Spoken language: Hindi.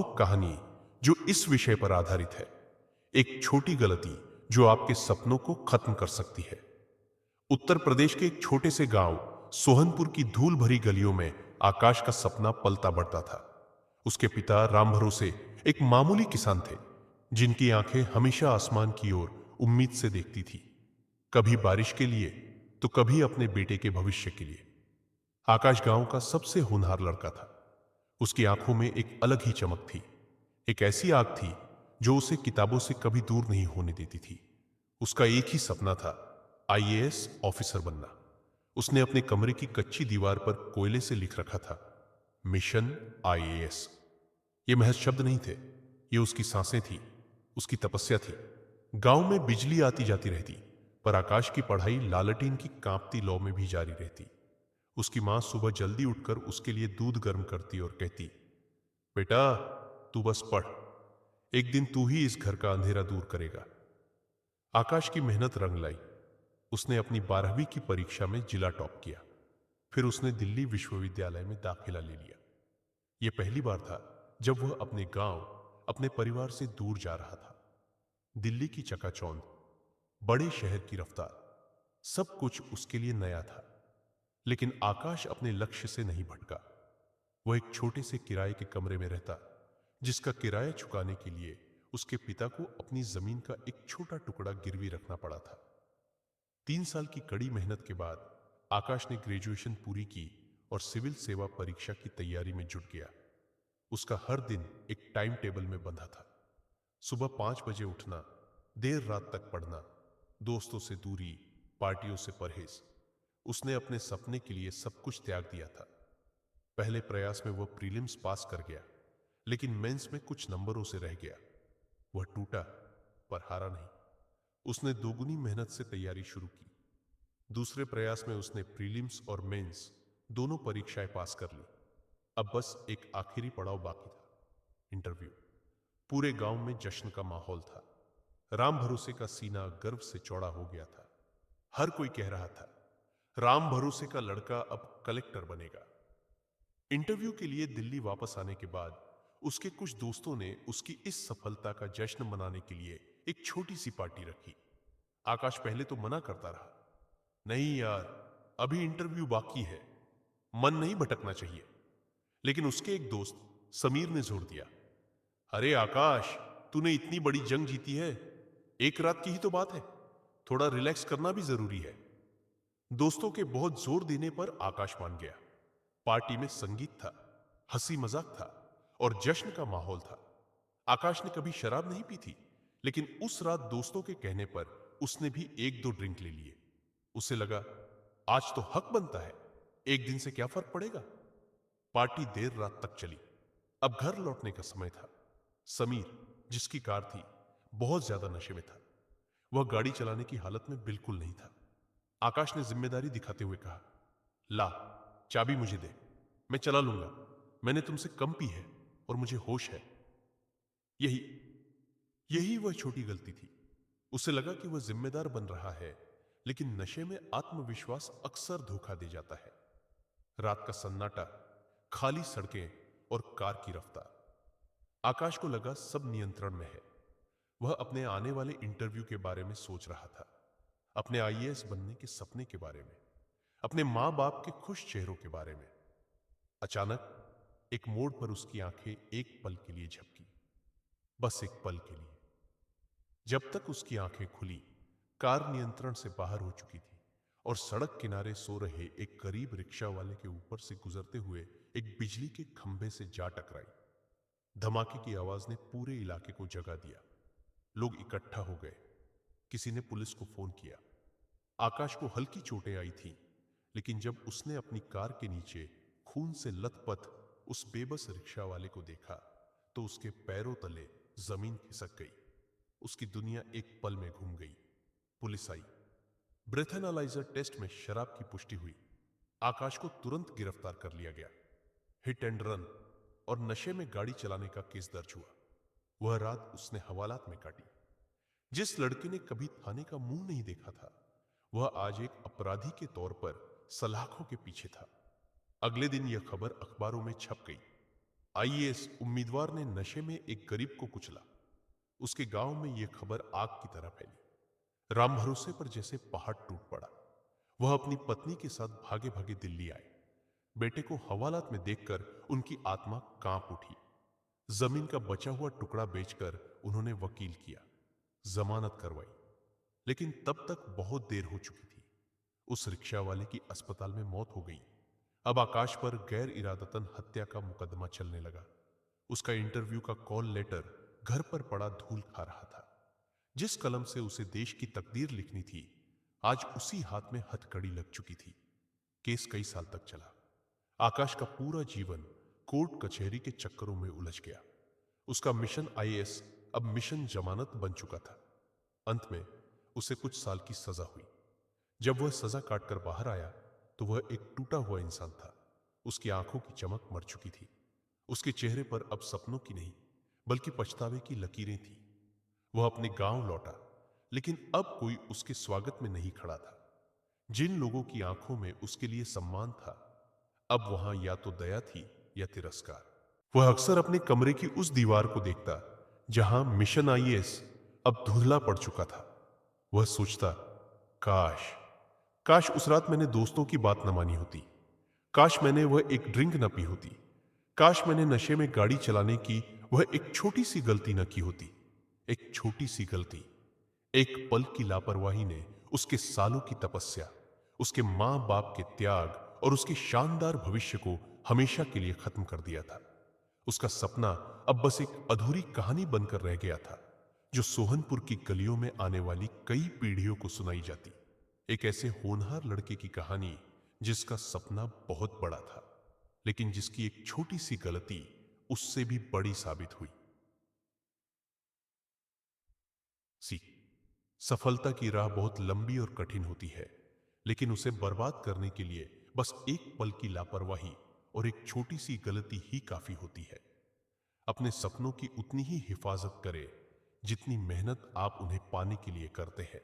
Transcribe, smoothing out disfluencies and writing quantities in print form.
कहानी जो इस विषय पर आधारित है। एक छोटी गलती जो आपके सपनों को खत्म कर सकती है। उत्तर प्रदेश के एक छोटे से गांव सोहनपुर की धूल भरी गलियों में आकाश का सपना पलता बढ़ता था। उसके पिता राम भरोसे एक मामूली किसान थे, जिनकी आंखें हमेशा आसमान की ओर उम्मीद से देखती थी। कभी बारिश के लिए तो कभी अपने बेटे के भविष्य के लिए। आकाश गांव का सबसे होनहार लड़का था। उसकी आंखों में एक अलग ही चमक थी। एक ऐसी आग थी जो उसे किताबों से कभी दूर नहीं होने देती थी। उसका एक ही सपना था, आईएएस ऑफिसर बनना। उसने अपने कमरे की कच्ची दीवार पर कोयले से लिख रखा था, मिशन आईएएस। ये महज शब्द नहीं थे, ये उसकी सांसें थी, उसकी तपस्या थी। गांव में बिजली आती जाती रहती, पर आकाश की पढ़ाई लालटेन की कांपती लौ में भी जारी रहती। उसकी मां सुबह जल्दी उठकर उसके लिए दूध गर्म करती और कहती, बेटा, तू बस पढ़, एक दिन तू ही इस घर का अंधेरा दूर करेगा। आकाश की मेहनत रंग लाई। उसने अपनी 12वीं की परीक्षा में जिला टॉप किया। फिर उसने दिल्ली विश्वविद्यालय में दाखिला ले लिया। यह पहली बार था जब वह अपने गांव, अपने परिवार से दूर जा रहा था। दिल्ली की चकाचौंध, बड़े शहर की रफ्तार, सब कुछ उसके लिए नया था। लेकिन आकाश अपने लक्ष्य से नहीं भटका। वह एक छोटे से किराए के कमरे में रहता, जिसका किराया चुकाने के लिए उसके पिता को अपनी जमीन का एक छोटा टुकड़ा गिरवी रखना पड़ा था। 3 साल की कड़ी मेहनत के बाद आकाश ने ग्रेजुएशन पूरी की और सिविल सेवा परीक्षा की तैयारी में जुट गया। उसका हर दिन एक टाइम टेबल में बंधा था। सुबह 5 बजे उठना, देर रात तक पढ़ना, दोस्तों से दूरी, पार्टियों से परहेज। उसने अपने सपने के लिए सब कुछ त्याग दिया था। पहले प्रयास में वह प्रीलिम्स पास कर गया, लेकिन मेंस में कुछ नंबरों से रह गया। वह टूटा, पर हारा नहीं। उसने दोगुनी मेहनत से तैयारी शुरू की। दूसरे प्रयास में उसने प्रीलिम्स और मेंस दोनों परीक्षाएं पास कर ली। अब बस एक आखिरी पड़ाव बाकी था, इंटरव्यू। पूरे गांव में जश्न का माहौल था। राम भरोसे का सीना गर्व से चौड़ा हो गया था। हर कोई कह रहा था, राम भरोसे का लड़का अब कलेक्टर बनेगा। इंटरव्यू के लिए दिल्ली वापस आने के बाद उसके कुछ दोस्तों ने उसकी इस सफलता का जश्न मनाने के लिए एक छोटी सी पार्टी रखी। आकाश पहले तो मना करता रहा, नहीं यार, अभी इंटरव्यू बाकी है, मन नहीं भटकना चाहिए। लेकिन उसके एक दोस्त समीर ने जोर दिया, अरे आकाश, तूने इतनी बड़ी जंग जीती है, एक रात की ही तो बात है, थोड़ा रिलैक्स करना भी जरूरी है। दोस्तों के बहुत जोर देने पर आकाश मान गया। पार्टी में संगीत था, हंसी मजाक था और जश्न का माहौल था। आकाश ने कभी शराब नहीं पी थी, लेकिन उस रात दोस्तों के कहने पर उसने भी एक दो ड्रिंक ले लिए। उसे लगा, आज तो हक बनता है, एक दिन से क्या फर्क पड़ेगा। पार्टी देर रात तक चली। अब घर लौटने का समय था। समीर, जिसकी कार थी, बहुत ज्यादा नशे में था। वह गाड़ी चलाने की हालत में बिल्कुल नहीं था। आकाश ने जिम्मेदारी दिखाते हुए कहा, ला, चाबी मुझे दे, मैं चला लूंगा, मैंने तुमसे कम पी है और मुझे होश है। यही यही वह छोटी गलती थी। उसे लगा कि वह जिम्मेदार बन रहा है, लेकिन नशे में आत्मविश्वास अक्सर धोखा दे जाता है। रात का सन्नाटा, खाली सड़कें और कार की रफ्तार। आकाश को लगा सब नियंत्रण में है। वह अपने आने वाले इंटरव्यू के बारे में सोच रहा था, अपने आईएएस बनने के सपने के बारे में, अपने मां बाप के खुश चेहरों के बारे में। अचानक एक मोड़ पर उसकी आंखें एक पल के लिए झपकी, बस एक पल के लिए। जब तक उसकी आंखें खुली, कार नियंत्रण से बाहर हो चुकी थी और सड़क किनारे सो रहे एक गरीब रिक्शा वाले के ऊपर से गुजरते हुए एक बिजली के खंभे से जा टकराई। धमाके की आवाज ने पूरे इलाके को जगा दिया। लोग इकट्ठा हो गए। किसी ने पुलिस को फोन किया। आकाश को हल्की चोटें आई थीं, लेकिन जब उसने अपनी कार के नीचे खून से लथपथ उस बेबस रिक्शा वाले को देखा, तो उसके पैरों तले जमीन खिसक गई। उसकी दुनिया एक पल में घूम गई। पुलिस आई। ब्रेथ एनालाइजर टेस्ट में शराब की पुष्टि हुई। आकाश को तुरंत गिरफ्तार कर लिया गया। हिट एंड रन और नशे में गाड़ी चलाने का केस दर्ज हुआ। वह रात उसने हवालात में काटी। जिस लड़के ने कभी थाने का मुंह नहीं देखा था, वह आज एक अपराधी के तौर पर सलाखों के पीछे था। अगले दिन यह खबर अखबारों में छप गई। आईएएस उम्मीदवार ने नशे में एक गरीब को कुचला। उसके गांव में यह खबर आग की तरह फैली। राम भरोसे पर जैसे पहाड़ टूट पड़ा। वह अपनी पत्नी के साथ भागे भागे दिल्ली आए। बेटे को हवालात में देखकर उनकी आत्मा कांप उठी। जमीन का बचा हुआ टुकड़ा बेचकर उन्होंने वकील किया, जमानत करवाई। लेकिन तब तक बहुत देर हो चुकी थी। उस रिक्शा वाले की अस्पताल में मौत हो गई। अब आकाश पर गैर इरादतन हत्या का मुकदमा चलने लगा। उसका इंटरव्यू का कॉल लेटर घर पर पड़ा धूल खा रहा था। जिस कलम से उसे देश की तकदीर लिखनी थी, आज उसी हाथ में हथकड़ी लग चुकी थी। केस कई साल तक चला। आकाश का पूरा जीवन कोर्ट कचहरी के चक्करों में उलझ गया। उसका मिशन आईएएस अब मिशन जमानत बन चुका था। अंत में उसे कुछ साल की सजा हुई। जब वह सजा काटकर बाहर आया तो वह एक टूटा हुआ इंसान था। उसकी आंखों की चमक मर चुकी थी। उसके चेहरे पर अब सपनों की नहीं बल्कि पछतावे की लकीरें थी। वह अपने गांव लौटा, लेकिन अब कोई उसके स्वागत में नहीं खड़ा था। जिन लोगों की आंखों में उसके लिए सम्मान था, अब वहां या तो दया थी या तिरस्कार। वह अक्सर अपने कमरे की उस दीवार को देखता जहां मिशन आईएएस अब धुंधला पड़ चुका था। वह सोचता, काश काश उस रात मैंने दोस्तों की बात न मानी होती। काश मैंने वह एक ड्रिंक न पी होती। काश मैंने नशे में गाड़ी चलाने की वह एक छोटी सी गलती न की होती। एक छोटी सी गलती, एक पल की लापरवाही ने उसके सालों की तपस्या, उसके मां बाप के त्याग और उसके शानदार भविष्य को हमेशा के लिए खत्म कर दिया था। उसका सपना अब बस एक अधूरी कहानी बनकर रह गया था, जो सोहनपुर की गलियों में आने वाली कई पीढ़ियों को सुनाई जाती। एक ऐसे होनहार लड़के की कहानी जिसका सपना बहुत बड़ा था, लेकिन जिसकी एक छोटी सी गलती उससे भी बड़ी साबित हुई। सीख, सफलता की राह बहुत लंबी और कठिन होती है, लेकिन उसे बर्बाद करने के लिए बस एक पल की लापरवाही और एक छोटी सी गलती ही काफी होती है। अपने सपनों की उतनी ही हिफाजत करें जितनी मेहनत आप उन्हें पाने के लिए करते हैं।